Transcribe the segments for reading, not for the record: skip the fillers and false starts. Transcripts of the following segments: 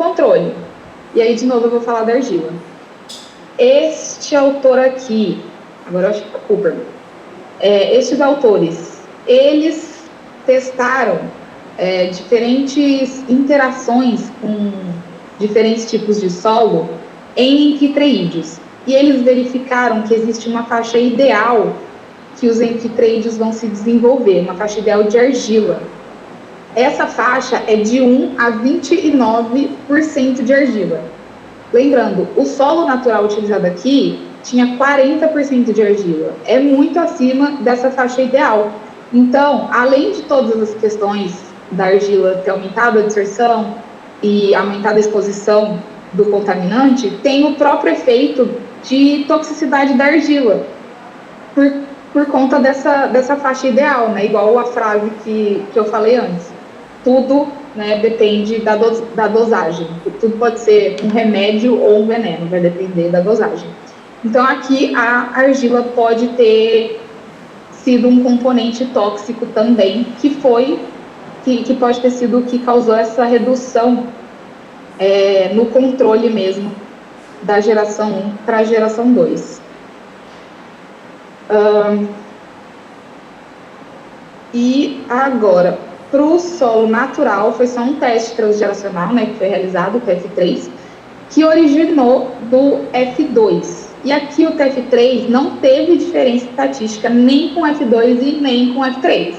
controle. E aí, de novo, eu vou falar da argila. Este autor aqui, agora eu acho que é Cooper, estes autores, eles testaram diferentes interações com diferentes tipos de solo em anfitreídeos. E eles verificaram que existe uma faixa ideal que os anfitreídeos vão se desenvolver, uma faixa ideal de argila. Essa faixa é de 1 a 29% de argila. Lembrando, o solo natural utilizado aqui tinha 40% de argila. É muito acima dessa faixa ideal. Então, além de todas as questões da argila ter aumentado a dispersão e aumentado a exposição do contaminante, tem o próprio efeito de toxicidade da argila, por conta dessa faixa ideal, né? Igual a frase que eu falei antes. Tudo, né, depende da dosagem. Tudo pode ser um remédio ou um veneno, vai depender da dosagem. Então, aqui a argila pode ter sido um componente tóxico também, que pode ter sido o que causou essa redução no controle mesmo da geração 1 para a geração 2. E agora, para o solo natural, foi só um teste transgeracional, né, que foi realizado, o TF3, que originou do F2. E aqui o TF3 não teve diferença estatística nem com F2 e nem com F3.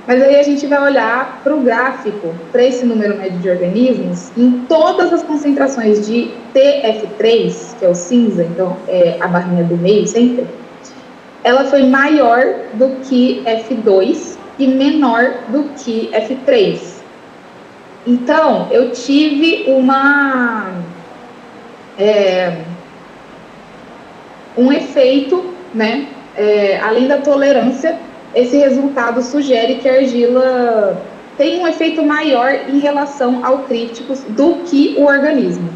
Mas aí a gente vai olhar para o gráfico, para esse número médio de organismos, em todas as concentrações de TF3, que é o cinza, então é a barrinha do meio sempre, ela foi maior do que F2 e menor do que F3. Então, eu tive um efeito, né? Além da tolerância, esse resultado sugere que a argila tem um efeito maior em relação ao críticos do que o organismo,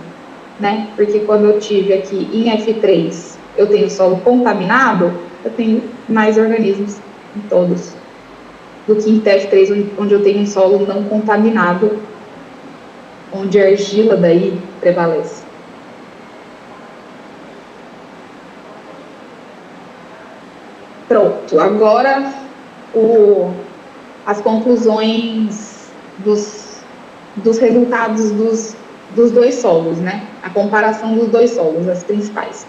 né? Porque quando eu tive aqui em F3, eu tenho solo contaminado, eu tenho mais organismos em todos, do que em TF3, onde eu tenho um solo não contaminado, onde a argila daí prevalece. Pronto, agora as conclusões dos resultados dos dois solos, né? A comparação dos dois solos, as principais.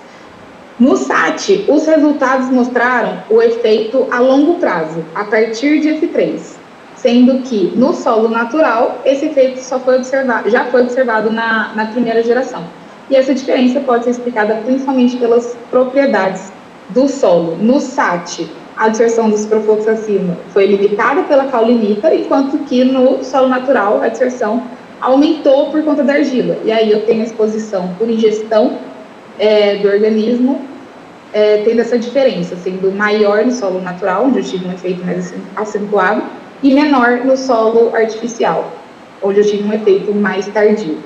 No SAT, os resultados mostraram o efeito a longo prazo, a partir de F3, sendo que no solo natural, esse efeito já foi observado na primeira geração. E essa diferença pode ser explicada principalmente pelas propriedades do solo. No SAT, a dispersão do ciprofloxacino foi limitada pela caulinita, enquanto que no solo natural, a dispersão aumentou por conta da argila. E aí eu tenho a exposição por ingestão do organismo, tendo essa diferença, sendo maior no solo natural, onde eu tive um efeito mais acentuado, e menor no solo artificial, onde eu tive um efeito mais tardio.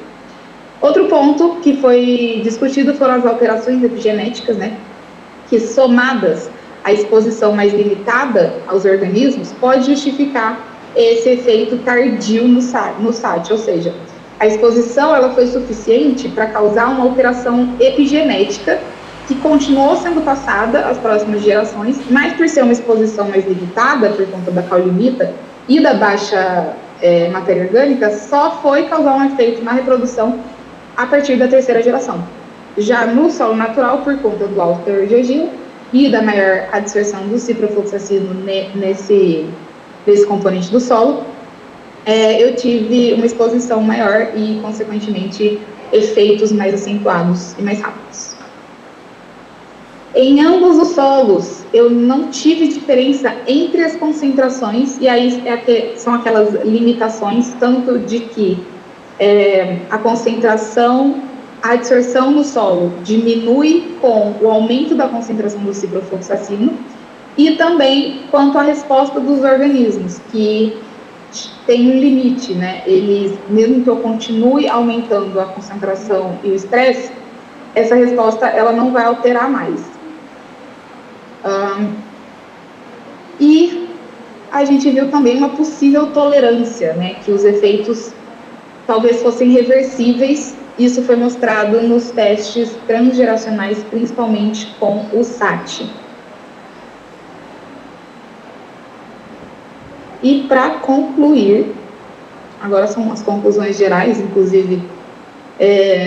Outro ponto que foi discutido foram as alterações epigenéticas, né, que somadas à exposição mais limitada aos organismos, pode justificar esse efeito tardio no SAT, ou seja, a exposição ela foi suficiente para causar uma alteração epigenética que continuou sendo passada às próximas gerações, mas por ser uma exposição mais limitada, por conta da caulinita e da baixa matéria orgânica, só foi causar um efeito na reprodução a partir da terceira geração. Já no solo natural, por conta do alto teor de argila e da maior adsorção do ciprofloxacino nesse componente do solo, eu tive uma exposição maior e, consequentemente, efeitos mais acentuados e mais rápidos. Em ambos os solos, eu não tive diferença entre as concentrações, e aí são aquelas limitações, tanto de que a concentração, a adsorção no solo diminui com o aumento da concentração do ciprofloxacino, e também quanto à resposta dos organismos, que tem um limite, né? Eles, mesmo que eu continue aumentando a concentração e o estresse, essa resposta ela não vai alterar mais. E a gente viu também uma possível tolerância, né? Que os efeitos talvez fossem reversíveis. Isso foi mostrado nos testes transgeracionais, principalmente com o SAT. E para concluir, agora são as conclusões gerais, inclusive,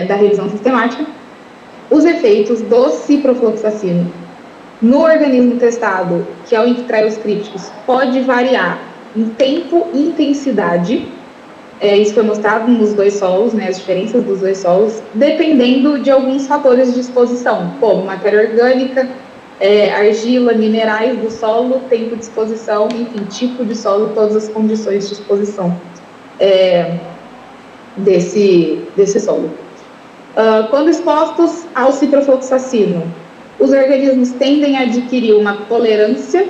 da revisão sistemática, os efeitos do ciprofloxacino no organismo testado, que é o enteritos críticos, pode variar em tempo e intensidade. Isso foi mostrado nos dois solos, né, as diferenças dos dois solos, dependendo de alguns fatores de exposição, como matéria orgânica, argila, minerais do solo, tempo de exposição, enfim, tipo de solo, todas as condições de exposição desse solo. Quando expostos ao ciprofloxacino, os organismos tendem a adquirir uma tolerância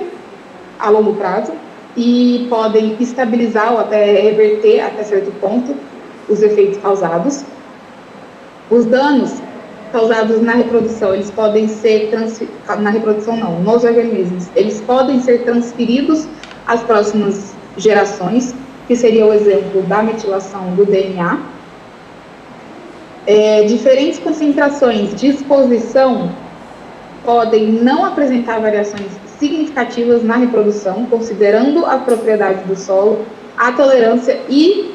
a longo prazo e podem estabilizar ou até reverter, até certo ponto, os efeitos causados. Os danos causados na reprodução, eles podem ser na reprodução não, nos organismos, eles podem ser transferidos às próximas gerações, que seria o exemplo da metilação do DNA. Diferentes concentrações de exposição podem não apresentar variações significativas na reprodução, considerando a propriedade do solo, a tolerância e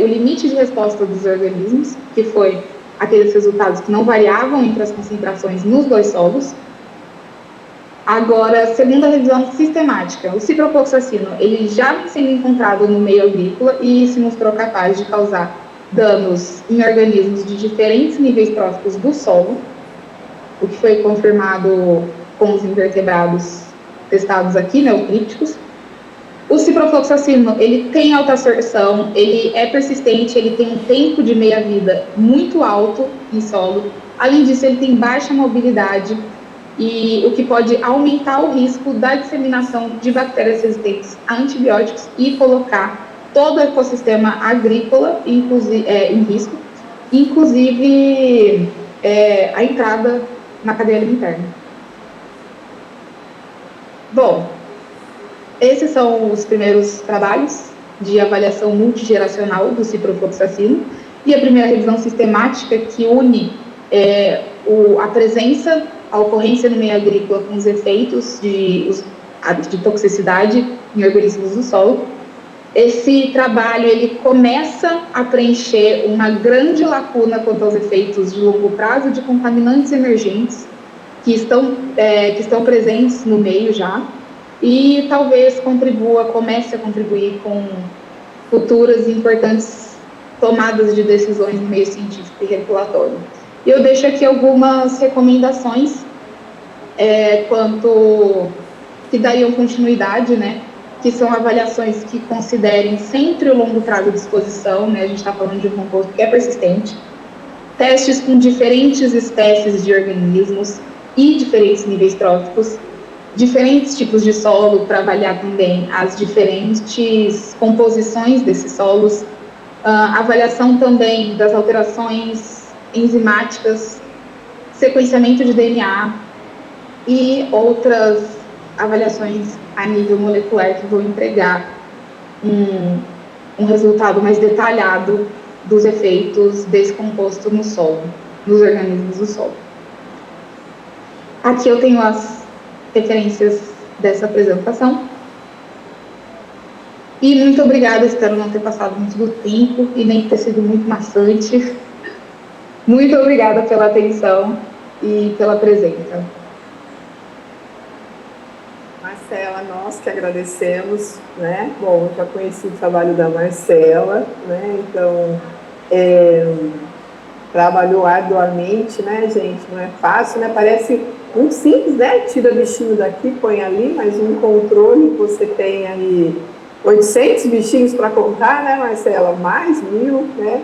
o limite de resposta dos organismos, que foi aqueles resultados que não variavam entre as concentrações nos dois solos. Agora, segundo a revisão sistemática, o ciprofloxacino, ele já vem sendo encontrado no meio agrícola e se mostrou capaz de causar danos em organismos de diferentes níveis tróficos do solo, o que foi confirmado com os invertebrados testados aqui, né, os crípticos. O ciprofloxacino, ele tem alta absorção, ele é persistente, ele tem um tempo de meia-vida muito alto em solo. Além disso, ele tem baixa mobilidade, e o que pode aumentar o risco da disseminação de bactérias resistentes a antibióticos e colocar todo o ecossistema agrícola em risco, inclusive a entrada na cadeia alimentar. Bom, esses são os primeiros trabalhos de avaliação multigeracional do ciprofloxacino e a primeira revisão sistemática que une a presença, a ocorrência no meio agrícola com os efeitos de toxicidade em organismos do solo. Esse trabalho ele começa a preencher uma grande lacuna quanto aos efeitos de longo prazo de contaminantes emergentes que estão presentes no meio já, e talvez comece a contribuir com futuras e importantes tomadas de decisões no meio científico e regulatório. E eu deixo aqui algumas recomendações que dariam continuidade, né, que são avaliações que considerem sempre o longo prazo de exposição, né, a gente está falando de um composto que é persistente, testes com diferentes espécies de organismos e diferentes níveis tróficos, diferentes tipos de solo para avaliar também as diferentes composições desses solos, avaliação também das alterações enzimáticas, sequenciamento de DNA e outras avaliações a nível molecular que vão entregar um resultado mais detalhado dos efeitos desse composto no solo, nos organismos do solo. Aqui eu tenho as referências dessa apresentação. E muito obrigada, espero não ter passado muito do tempo e nem ter sido muito maçante. Muito obrigada pela atenção e pela presença. Marcela, nós que agradecemos, né? Bom, eu já conheci o trabalho da Marcela, né? Então, trabalhou arduamente, né, gente? Não é fácil, né? Parece muito simples, né? Tira bichinho daqui, põe ali, mas um controle, você tem aí 800 bichinhos para contar, né, Marcela? Mais 1000, né?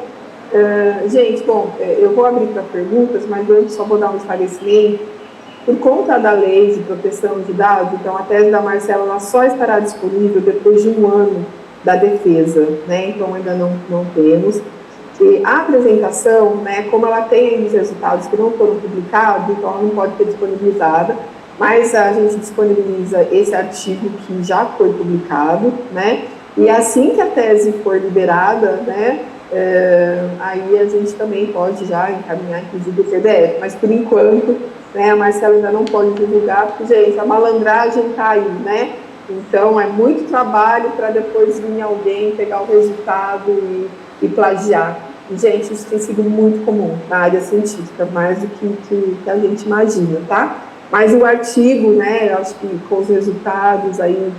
Gente, bom, eu vou abrir para perguntas, mas eu só vou dar um esclarecimento. Por conta da lei de proteção de dados, então a tese da Marcela ela só estará disponível depois de 1 ano da defesa, né? Então ainda não temos. E a apresentação, né, como ela tem ainda os resultados que não foram publicados, então ela não pode ser disponibilizada, mas a gente disponibiliza esse artigo que já foi publicado, né? E assim que a tese for liberada, né, aí a gente também pode já encaminhar, inclusive, o PDF. Mas, por enquanto, né, a Marcela ainda não pode divulgar, porque, gente, a malandragem está aí, né? Então, é muito trabalho para depois vir alguém pegar o resultado e plagiar. E, gente, isso tem sido muito comum na área científica, mais do que a gente imagina, tá? Mas o artigo, né, eu acho que com os resultados aí,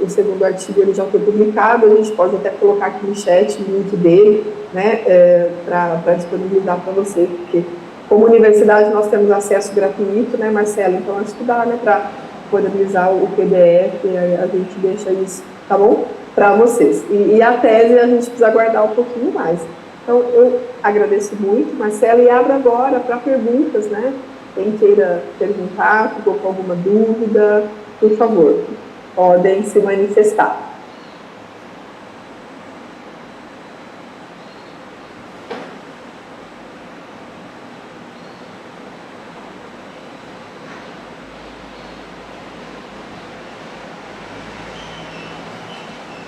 o segundo artigo ele já foi publicado, a gente pode até colocar aqui no chat o link dele, né, para disponibilizar para você, porque como universidade nós temos acesso gratuito, né, Marcelo? Então acho que dá, né, para disponibilizar o PDF, a gente deixa isso, tá bom? Para vocês. E a tese a gente precisa aguardar um pouquinho mais. Então eu agradeço muito, Marcelo, e abro agora para perguntas, né? Quem queira perguntar, ficou com alguma dúvida, por favor, podem se manifestar.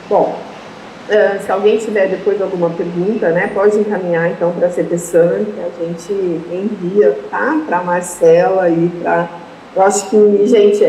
Bom, se alguém tiver depois alguma pergunta, né, pode encaminhar então para a CPSAN, que a gente envia, tá? Para a Marcela e para... Eu acho que, gente,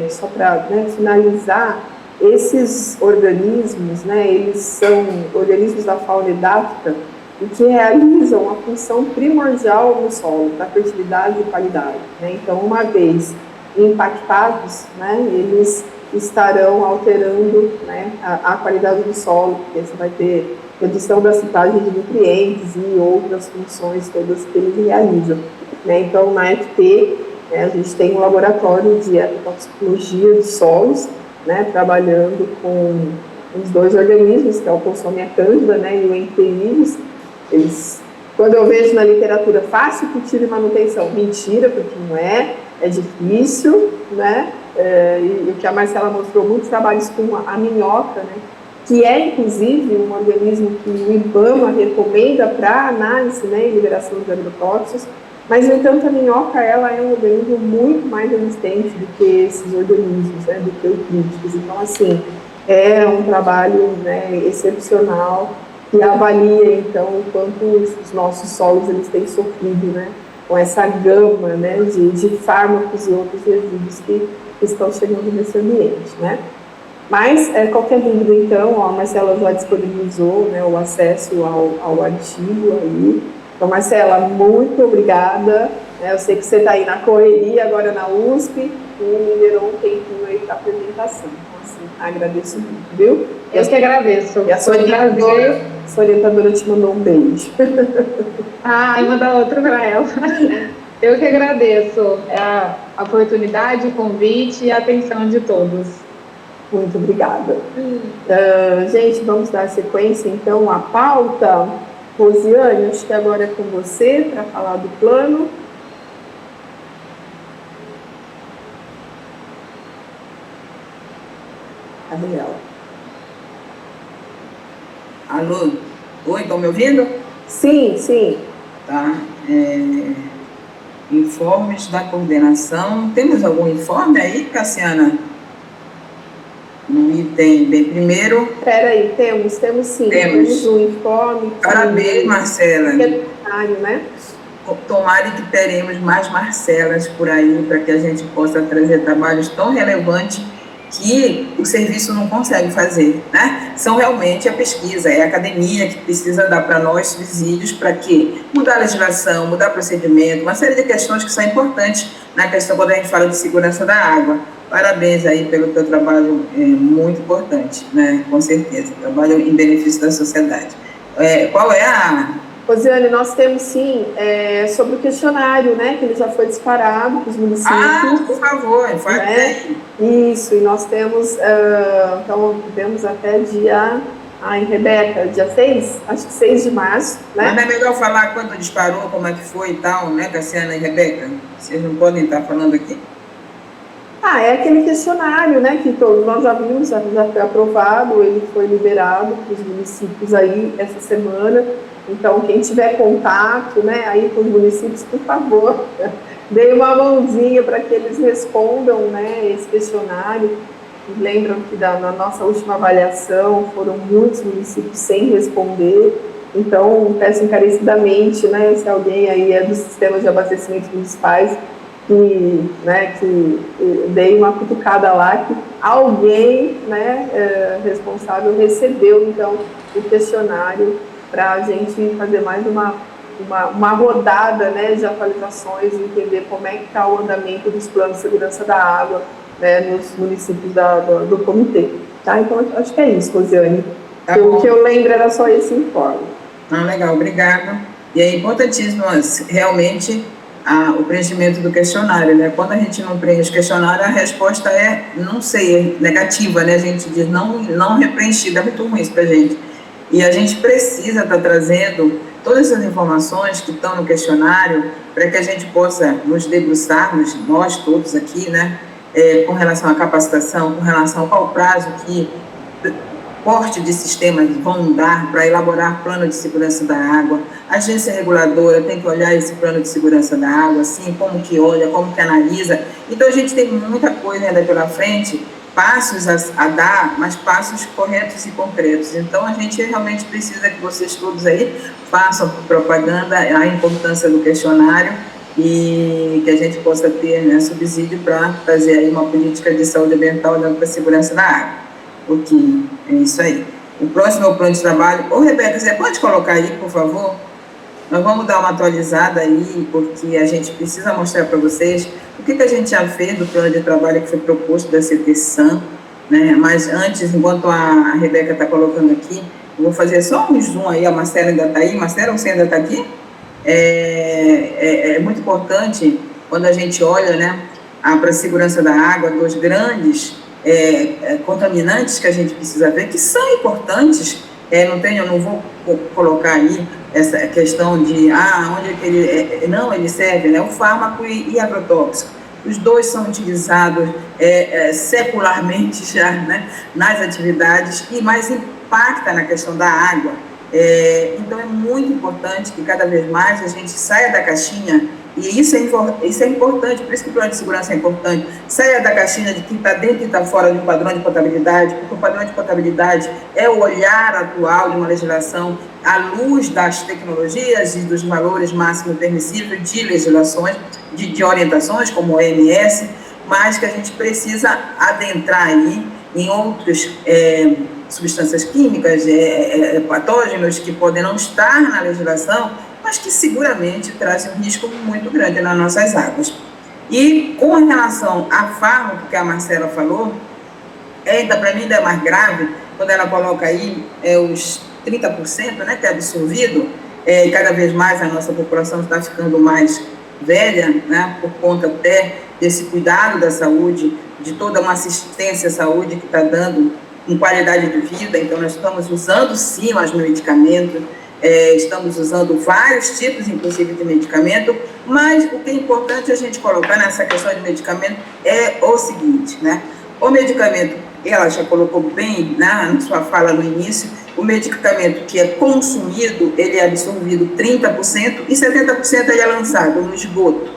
só para, né, finalizar, esses organismos, né, eles são organismos da fauna edáfica e que realizam a função primordial no solo, para fertilidade e qualidade, né? Então, uma vez impactados, né, eles estarão alterando, né, a qualidade do solo, porque você vai ter redução da citagem de nutrientes e outras funções todas que eles realizam, né? Então, na FT, né, a gente tem um laboratório de toxicologia de solos, né, trabalhando com os dois organismos, que é o Consomia Cândida, né, e o Enterilhos. Eles, quando eu vejo na literatura fácil cultivo e manutenção, mentira, porque não é difícil, né? E o que a Marcela mostrou, muitos trabalhos com a minhoca, né? Que é, inclusive, um organismo que o IBAMA recomenda para análise, né, e liberação de agrotóxicos, mas, no entanto, a minhoca, ela é um organismo muito mais resistente do que esses organismos, né, do que os críticos. Então, assim, é um trabalho, né, excepcional que avalia, então, o quanto os nossos solos eles têm sofrido, né, com essa gama, né, de fármacos e outros resíduos que estão chegando nesse ambiente, né. Mas, qualquer dúvida, então, a Marcela já disponibilizou, né, o acesso ao artigo aí. Então, Marcela, muito obrigada. Eu sei que você está aí na correria, agora na USP, e liberou um tempinho aí para a apresentação. Então, assim, agradeço muito, viu? Eu que agradeço. E a sua orientadora te mandou um beijo. Ah, e manda outro para ela. Eu que agradeço a oportunidade, o convite e a atenção de todos. Muito obrigada. Gente, vamos dar sequência, então, à pauta. Rosiane, acho que agora é com você para falar do plano. Cadê ela? Alô? Oi, estão me ouvindo? Sim, sim. Tá. Informes da coordenação. Temos algum informe aí, Cassiana? No item bem primeiro. Espera aí, temos sim. Temos um informe. Parabéns, Marcela. Né? Tomara que teremos mais Marcelas por aí, para que a gente possa trazer trabalhos tão relevantes que o serviço não consegue fazer, né? São realmente a pesquisa, é a academia que precisa dar para nós subsídios para que mudar a legislação, mudar o procedimento, uma série de questões que são importantes na questão quando a gente fala de segurança da água. Parabéns aí pelo teu trabalho, muito importante, né? Com certeza, trabalho em benefício da sociedade. Qual é a... Rosiane, nós temos sim, sobre o questionário, né, que ele já foi disparado para os municípios. Ah, por favor, faz bem. Isso, e nós temos, então, temos até dia, Rebeca, dia 6, acho que 6 de março, né? Mas não é melhor falar quando disparou, como é que foi e tal, né, Cassiana e Rebeca? Vocês não podem estar falando aqui? É aquele questionário, né, que todos nós já vimos, já foi aprovado, ele foi liberado para os municípios aí essa semana. Então, quem tiver contato, né, aí com os municípios, por favor, dê uma mãozinha para que eles respondam, né, esse questionário. lembram que na nossa última avaliação foram muitos municípios sem responder. Então, peço encarecidamente, né, se alguém aí é dos sistemas de abastecimento municipais, que dei uma cutucada lá, que alguém, né, responsável recebeu, então, o questionário para a gente fazer mais uma rodada, né, de atualizações, entender como é que está o andamento dos planos de segurança da água, né, nos municípios do comitê. Tá? Então, acho que é isso, Rosiane. Tá o que eu lembro era só esse informe. Legal, obrigada. E é importantíssimo, realmente, o preenchimento do questionário, né? Quando a gente não preenche o questionário, a resposta é, não sei, é negativa, né? A gente diz não preenchida, é muito ruim isso para a gente. E a gente precisa estar trazendo todas essas informações que estão no questionário para que a gente possa nos debruçarmos, nós todos aqui, né? Com relação à capacitação, com relação ao qual prazo que porte de sistemas vão dar para elaborar plano de segurança da água. A agência reguladora tem que olhar esse plano de segurança da água, assim, como que olha, como que analisa. Então, a gente tem muita coisa ainda pela frente, passos a dar, mas passos corretos e concretos. Então, a gente realmente precisa que vocês todos aí façam propaganda, a importância do questionário e que a gente possa ter, né, subsídio para fazer aí uma política de saúde ambiental olhando para a segurança da água. Ok, é isso aí. O próximo é o plano de trabalho. Ô, Rebeca, você pode colocar aí, por favor? Nós vamos dar uma atualizada aí, porque a gente precisa mostrar para vocês o que a gente já fez do plano de trabalho que foi proposto da CT-SAM, né? Mas antes, enquanto a Rebeca está colocando aqui, eu vou fazer só um zoom aí, a Marcela ainda está aí. Marcela, você ainda está aqui? É muito importante, quando a gente olha, né, para a segurança da água, dos grandes contaminantes que a gente precisa ver, que são importantes, eu não vou colocar aí essa questão de, onde é que ele serve, né, o fármaco e agrotóxico. Os dois são utilizados secularmente já, né, nas atividades e mais impacta na questão da água. Então, é muito importante que cada vez mais a gente saia da caixinha. E isso é importante, por isso que o plano de segurança é importante. Saia da caixinha de quem está dentro e está fora de um padrão de potabilidade, porque o padrão de potabilidade é o olhar atual de uma legislação à luz das tecnologias e dos valores máximos permissíveis de legislações, de orientações, como o OMS, mas que a gente precisa adentrar aí em outras substâncias químicas, patógenos que podem não estar na legislação, mas que seguramente trazem um risco muito grande nas nossas águas. E com relação a fármaco que a Marcela falou, para mim ainda é mais grave, quando ela coloca aí os 30%, né, que é absorvido, cada vez mais a nossa população está ficando mais velha, né, por conta até desse cuidado da saúde, de toda uma assistência à saúde que está dando com qualidade de vida. Então, nós estamos usando, sim, os medicamentos, estamos usando vários tipos, inclusive, de medicamento, mas o que é importante a gente colocar nessa questão de medicamento é o seguinte, né? O medicamento, ela já colocou bem, né, na sua fala no início, o medicamento que é consumido, ele é absorvido 30% e 70% ele é lançado no esgoto.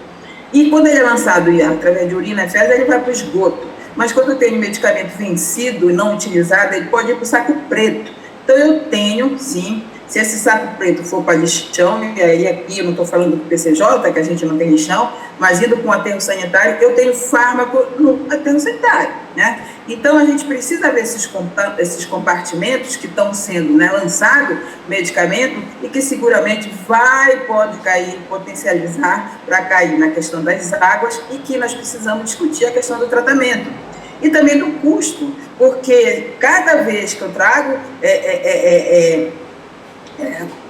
E quando ele é lançado através de urina e fezes, ele vai para o esgoto. Mas quando tem um medicamento vencido e não utilizado, ele pode ir para o saco preto. Então, eu tenho, sim, se esse saco preto for para lixão, e aí aqui eu não estou falando do PCJ, que a gente não tem lixão, mas indo com o aterro sanitário, eu tenho fármaco no aterro sanitário, né? Então, a gente precisa ver esses compartimentos que estão sendo, né, lançado medicamento e que seguramente pode cair, potencializar para cair na questão das águas e que nós precisamos discutir a questão do tratamento. E também do custo, porque cada vez que eu trago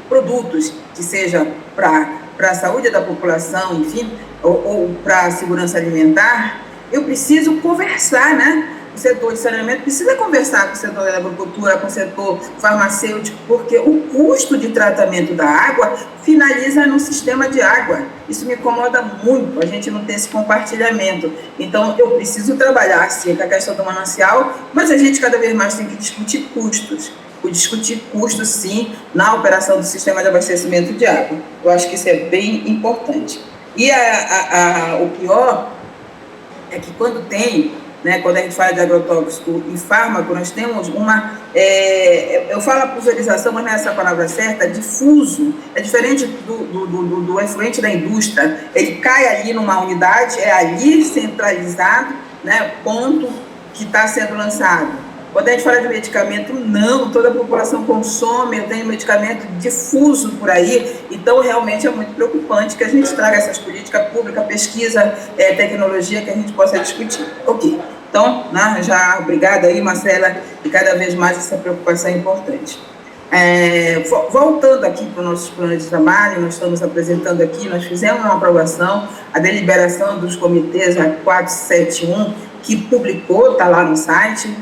produtos que seja para a saúde da população, enfim, ou para a segurança alimentar, eu preciso conversar, né? O setor de saneamento precisa conversar com o setor da agricultura, com o setor farmacêutico, porque o custo de tratamento da água finaliza no sistema de água. Isso me incomoda muito, a gente não tem esse compartilhamento. Então, eu preciso trabalhar, sim, com a questão do manancial, mas a gente cada vez mais tem que discutir custos. Discutir custos, sim, na operação do sistema de abastecimento de água. Eu acho que isso é bem importante. E o pior é que quando tem né, quando a gente fala de agrotóxico e fármaco, nós temos uma, eu falo a pulverização, mas não é essa a palavra certa, difuso, é diferente do efluente da indústria, ele cai ali numa unidade, é ali centralizado, né, ponto que está sendo lançado. Quando a gente fala de medicamento, não, toda a população consome, eu tenho medicamento difuso por aí, então realmente é muito preocupante que a gente traga essas políticas públicas, pesquisa, tecnologia, que a gente possa discutir. Ok, então, né, já obrigada aí, Marcela, e cada vez mais essa preocupação é importante. Voltando aqui para o nosso plano de trabalho, nós estamos apresentando aqui, nós fizemos uma aprovação, a deliberação dos comitês, a 471, que publicou, está lá no site.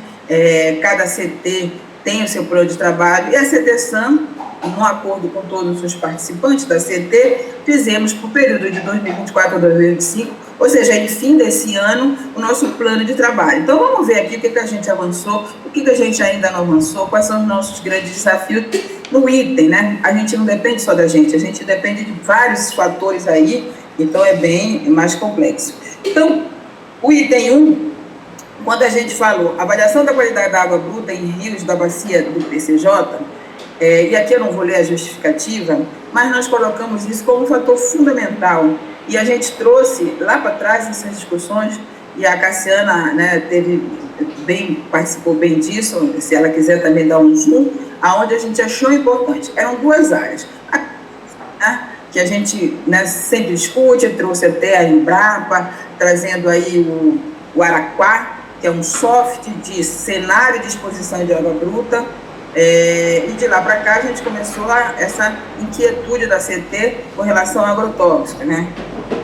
Cada CT tem o seu plano de trabalho, e a CTSAM, num acordo com todos os participantes da CT, fizemos para o período de 2024 a 2025, ou seja, em fim desse ano, o nosso plano de trabalho. Então, vamos ver aqui o que a gente avançou, o que a gente ainda não avançou, quais são os nossos grandes desafios no item, né? A gente não depende só da gente, a gente depende de vários fatores aí, então é bem mais complexo. Então, o item 1, quando a gente falou avaliação da qualidade da água bruta em rios da bacia do PCJ, e aqui eu não vou ler a justificativa, mas nós colocamos isso como um fator fundamental, e a gente trouxe lá para trás essas discussões, e a Cassiana, né, participou bem disso, se ela quiser também dar um zoom, aonde a gente achou importante. Eram duas áreas, né, que a gente, né, sempre discute, trouxe até a Embrapa, trazendo aí o Araquá, que é um soft de cenário de exposição de água bruta, e de lá para cá a gente começou essa inquietude da CT com relação ao agrotóxico, né?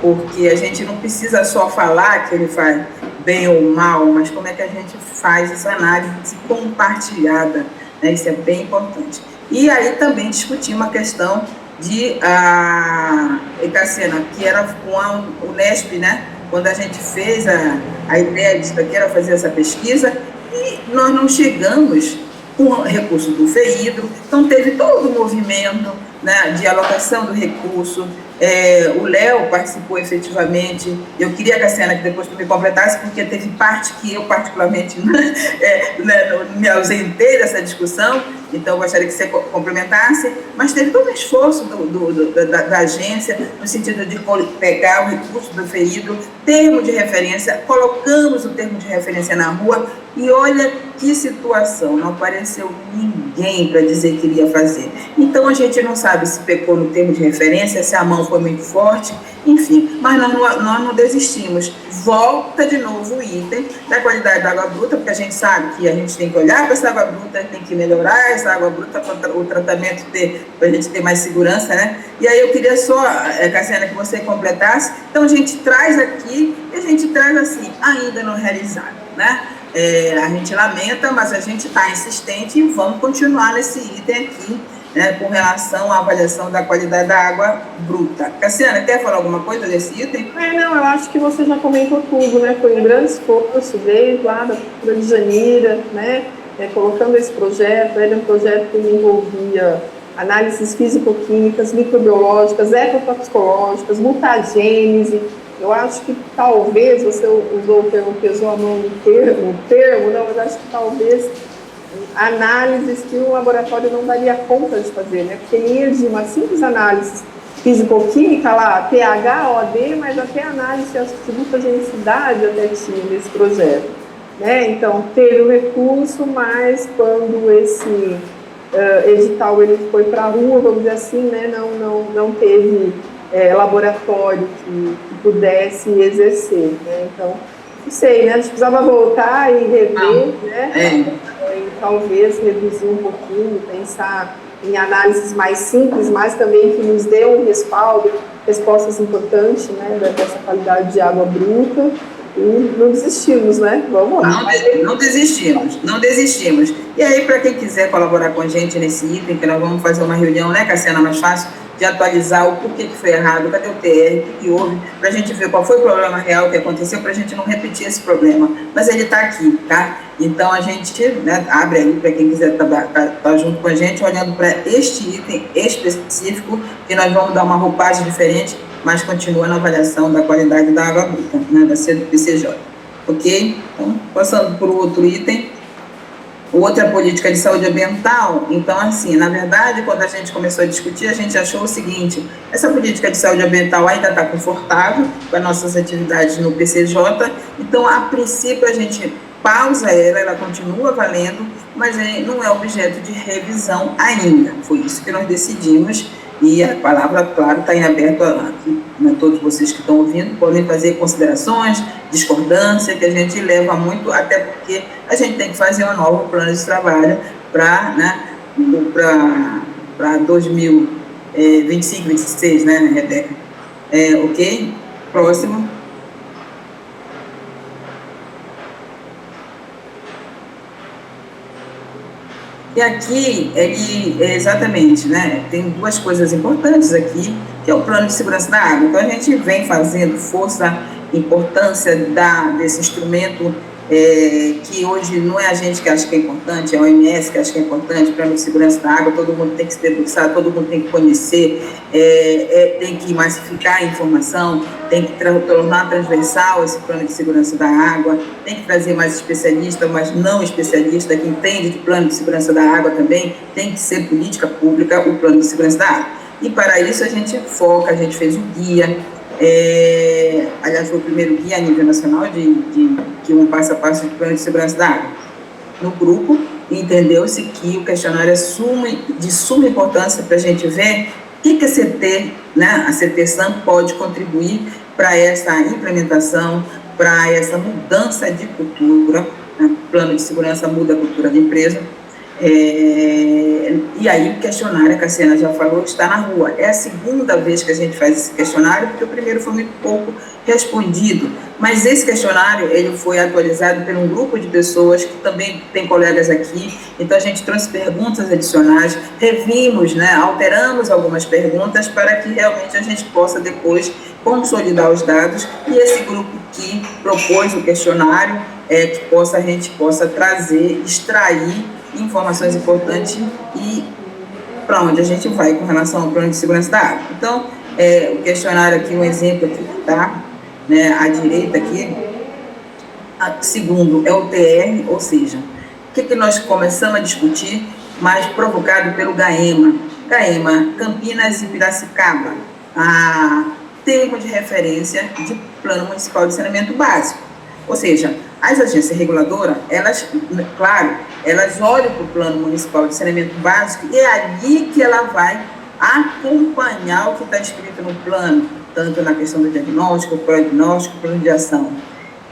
Porque a gente não precisa só falar que ele faz bem ou mal, mas como é que a gente faz essa análise compartilhada, né? Isso é bem importante. E aí também discutimos a questão de Cassiana, que era com a Unesp, né? Quando a gente fez a ideia disso aqui, era fazer essa pesquisa, e nós não chegamos com o recurso do FEIDRO, então teve todo o movimento, né, de alocação do recurso. O Léo participou efetivamente. Eu queria, Cassiana, que depois tu me completasse, porque teve parte que eu particularmente me ausentei dessa discussão, então eu gostaria que você complementasse, mas teve todo um esforço da agência, no sentido de pegar o recurso do FEIDRO, termo de referência, colocamos o termo de referência na rua, e olha que situação, não apareceu ninguém para dizer que iria fazer. Então a gente não sabe se pecou no termo de referência, se a mão foi muito forte, enfim, mas nós não desistimos. Volta de novo o item da qualidade da água bruta, porque a gente sabe que a gente tem que olhar para essa água bruta, tem que melhorar essa água bruta para o tratamento, para a gente ter mais segurança, né? E aí eu queria só, Cassiana, que você completasse. Então a gente traz aqui, e a gente traz assim, ainda não realizado, né? A gente lamenta, mas a gente está insistente e vamos continuar nesse item aqui, né, com relação à avaliação da qualidade da água bruta. Cassiana, quer falar alguma coisa desse item? Não, eu acho que você já comentou tudo, né? Foi um grande esforço desde lá da Prefeitura de Janeiro, né? Colocando esse projeto, era um projeto que envolvia análises físico-químicas, microbiológicas, ecotoxicológicas, mutagênese. Eu acho que talvez, você usou o termo, pesou a mão no termo, não, mas acho que talvez análises que o laboratório não daria conta de fazer, né? Porque ia de uma simples análise físico-química lá, pH, OD, mas até análise de mutagenicidade até tinha nesse projeto, né? Então, teve o recurso, mas quando esse edital ele foi para a rua, vamos dizer assim, né? Não teve laboratório que pudesse exercer, né? Então, não sei, né? A gente precisava voltar e rever, né? E talvez reduzir um pouquinho, pensar em análises mais simples, mas também que nos dê um respaldo, respostas importantes, né? Dessa qualidade de água bruta. E não desistimos, né? Vamos lá. Não desistimos. E aí, para quem quiser colaborar com a gente nesse item, que nós vamos fazer uma reunião, né, Cassiana, mais fácil, de atualizar o porquê que foi errado, cadê o TR, o que houve, para a gente ver qual foi o problema real que aconteceu, para a gente não repetir esse problema. Mas ele está aqui, tá? Então, a gente, né, abre aí para quem quiser estar junto com a gente, olhando para este item específico, que nós vamos dar uma roupagem diferente, mas continua na avaliação da qualidade da água bruta, né, da CPCJ. ok? Então, passando por outro item, outra política de saúde ambiental. Então, assim, na verdade, quando a gente começou a discutir, a gente achou o seguinte: essa política de saúde ambiental ainda está confortável com as nossas atividades no PCJ, então, a princípio, a gente pausa ela continua valendo, mas não é objeto de revisão ainda. Foi isso que nós decidimos, e a palavra, claro, está em aberto a todos vocês que estão ouvindo, podem fazer considerações, discordância, que a gente leva muito, até porque a gente tem que fazer um novo plano de trabalho para 2025, 26, né, Rebeca? Ok? Próximo. E aqui, exatamente, né, tem duas coisas importantes aqui, que é o plano de segurança da água. Então, a gente vem fazendo força, importância desse instrumento, que hoje não é a gente que acha que é importante, é a OMS que acha que é importante, o plano de segurança da água, todo mundo tem que se debruçar, todo mundo tem que conhecer, tem que massificar a informação, tem que tornar transversal esse plano de segurança da água, tem que trazer mais especialista, mas não especialista, que entende que plano de segurança da água também tem que ser política pública, o plano de segurança da água. E para isso a gente foca, a gente fez um guia, aliás, foi o primeiro guia a nível nacional de um passo a passo de plano de segurança da água. No grupo, entendeu-se que o questionário é de suma importância para a gente ver o que a CT, né, a CTSAM pode contribuir para essa implementação, para essa mudança de cultura, né? O plano de segurança muda a cultura da empresa. E aí o questionário, a Cassiana já falou, está na rua. É a segunda vez que a gente faz esse questionário, porque o primeiro foi muito pouco respondido, mas esse questionário ele foi atualizado por um grupo de pessoas que também tem colegas aqui, então a gente trouxe perguntas adicionais, revimos, né, alteramos algumas perguntas para que realmente a gente possa depois consolidar os dados, e esse grupo que propôs o questionário, que a gente possa trazer, extrair informações importantes e para onde a gente vai com relação ao plano de segurança da água. Então, o questionário aqui, um exemplo aqui que está, né, à direita aqui, segundo é o TR, ou seja, o que nós começamos a discutir, mas provocado pelo GAEMA, Campinas e Piracicaba, termo de referência de Plano Municipal de Saneamento Básico. Ou seja, as agências reguladoras, elas olham para o Plano Municipal de Saneamento Básico e é ali que ela vai acompanhar o que está escrito no plano, tanto na questão do diagnóstico, prognóstico, plano de ação.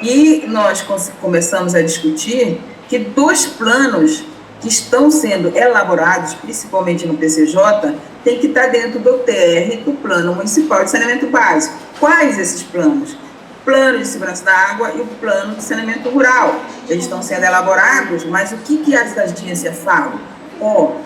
E nós começamos a discutir que dois planos que estão sendo elaborados, principalmente no PCJ, tem que estar dentro do TR, do Plano Municipal de Saneamento Básico. Quais esses planos? Plano de segurança da água e o plano de saneamento rural. Eles estão sendo elaborados, mas o que as agências falam?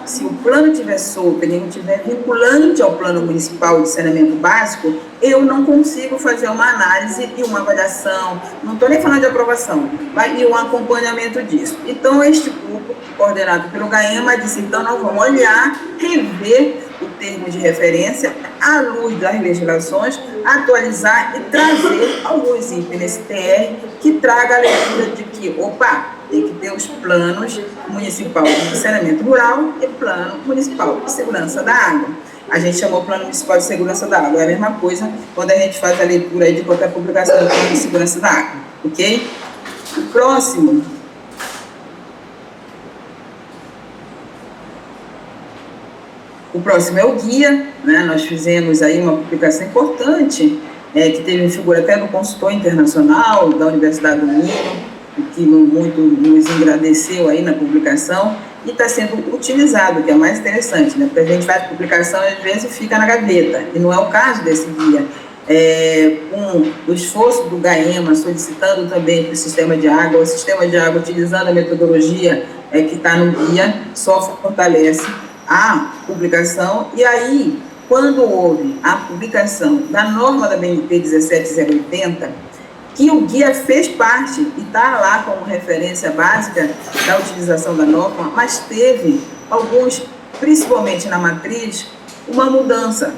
Se o plano estiver solto, ele não estiver vinculante ao plano municipal de saneamento básico, eu não consigo fazer uma análise e uma avaliação, não estou nem falando de aprovação, vai vir um acompanhamento disso. Então, este grupo, coordenado pelo GAEMA, disse, então, nós vamos olhar, rever o termo de referência à luz das legislações, atualizar e trazer alguns itens nesse TR que traga a leitura de que, tem que ter os planos municipal de saneamento rural e plano municipal de segurança da água. A gente chamou plano municipal de segurança da água, é a mesma coisa quando a gente faz a leitura aí de qualquer publicação do plano de segurança da água, ok? O próximo. O próximo é o guia, né? Nós fizemos aí uma publicação importante, que teve figura até do consultor internacional da Universidade do Minho, que muito nos agradeceu aí na publicação, e está sendo utilizado, que é mais interessante, né? Porque a gente faz publicação e às vezes fica na gaveta, e não é o caso desse guia. Com o esforço do GAEMA, solicitando também para o sistema de água, utilizando a metodologia que está no guia, só fortalece a publicação. E aí, quando houve a publicação da norma da BNT 17080, que o guia fez parte e está lá como referência básica da utilização da norma, mas teve alguns, principalmente na matriz, uma mudança.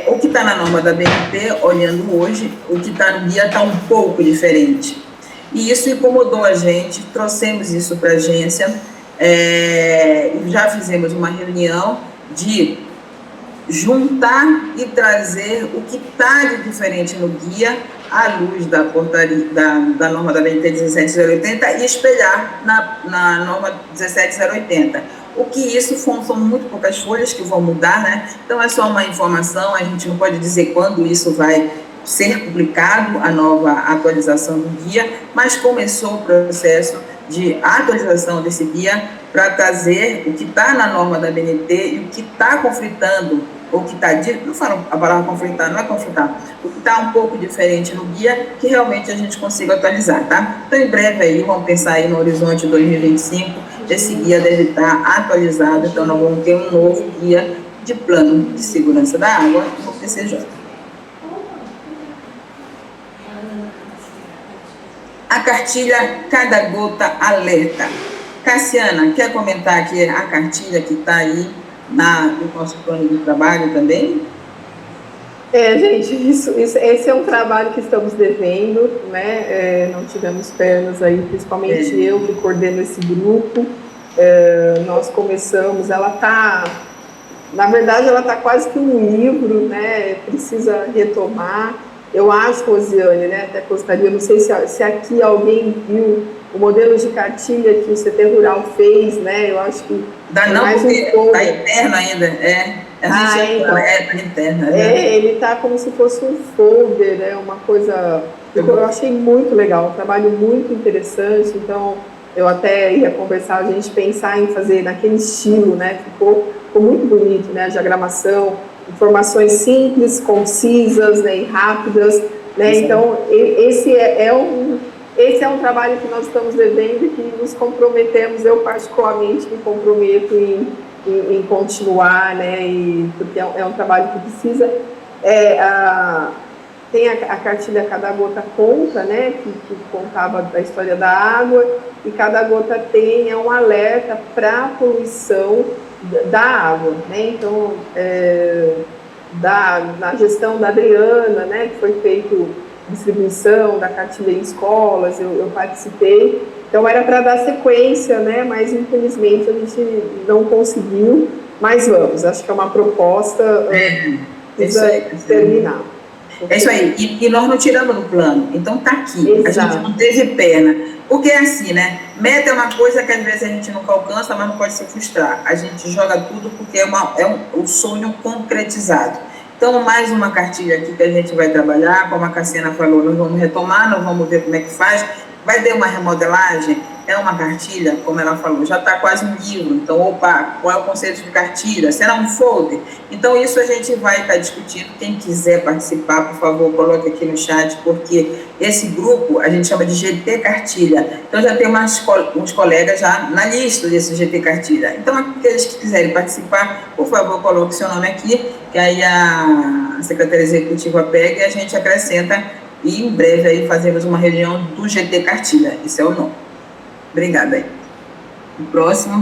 O que está na norma da BNT, olhando hoje, o que está no guia está um pouco diferente. E isso incomodou a gente, trouxemos isso para a agência, já fizemos uma reunião de juntar e trazer o que está de diferente no guia à luz da portaria da norma da BNT 17080 e espelhar na norma 17080. O que isso são muito poucas folhas que vão mudar, né? Então é só uma informação, a gente não pode dizer quando isso vai ser publicado, a nova atualização do guia, mas começou o processo de atualização desse guia para trazer o que está na norma da BNT e o que está conflitando, ou que está, não falo a palavra conflitar, não é conflitar, o que está um pouco diferente no guia, que realmente a gente consiga atualizar, tá? Então, em breve aí, vamos pensar aí no horizonte 2025, esse guia deve estar atualizado, então nós vamos ter um novo guia de plano de segurança da água no PCJ. A cartilha Cada Gota Alerta. Cassiana, quer comentar aqui a cartilha que está aí no nosso plano de trabalho também? Gente, esse é um trabalho que estamos devendo, né? Não tivemos pernas aí, principalmente eu que coordeno esse grupo. Nós começamos, na verdade, ela está quase que um livro, né? Precisa retomar. Eu acho, Rosiane, né? Até gostaria, não sei se aqui alguém viu o modelo de cartilha que o CT Rural fez, né? Eu acho que mais um pouco. Está interno ainda, está interna. Ele está como se fosse um folder, né? Uma coisa que eu achei muito legal, um trabalho muito interessante. Então, eu até ia conversar, a gente pensar em fazer naquele estilo, né? Ficou muito bonito, né? A diagramação, informações simples, concisas, né? E rápidas, né? Sim. Então, esse é um trabalho que nós estamos devendo e que nos comprometemos, eu particularmente me comprometo em continuar, né? Porque é um trabalho que precisa... Tem a cartilha Cada Gota Conta, né? Que contava da história da água, e Cada Gota tem um alerta para a poluição da água, né? Então, na gestão da Adriana, né? Que foi feito distribuição da cartilha em escolas, eu participei, então era para dar sequência, né? Mas infelizmente a gente não conseguiu, mas vamos, acho que é uma proposta precisa terminar. É isso aí, e nós não tiramos no plano, então tá aqui. Exato. A gente não teve perna, porque é assim, né? Meta é uma coisa que às vezes a gente nunca alcança, mas não pode se frustrar, a gente joga tudo porque é um sonho concretizado. Então, mais uma cartilha aqui que a gente vai trabalhar, como a Cassiana falou, nós vamos retomar, nós vamos ver como é que faz, vai ter uma remodelagem, é uma cartilha, como ela falou, já está quase um livro, então, qual é o conceito de cartilha? Será um folder? Então, isso a gente vai estar discutindo, quem quiser participar, por favor, coloque aqui no chat, porque esse grupo a gente chama de GT Cartilha, então já tem uns colegas já na lista desse GT Cartilha, então aqueles que quiserem participar, por favor, coloque seu nome aqui, que aí a Secretaria Executiva pega e a gente acrescenta, e em breve aí fazemos uma reunião do GT Cartilha, esse é o nome. Obrigada aí. O próximo.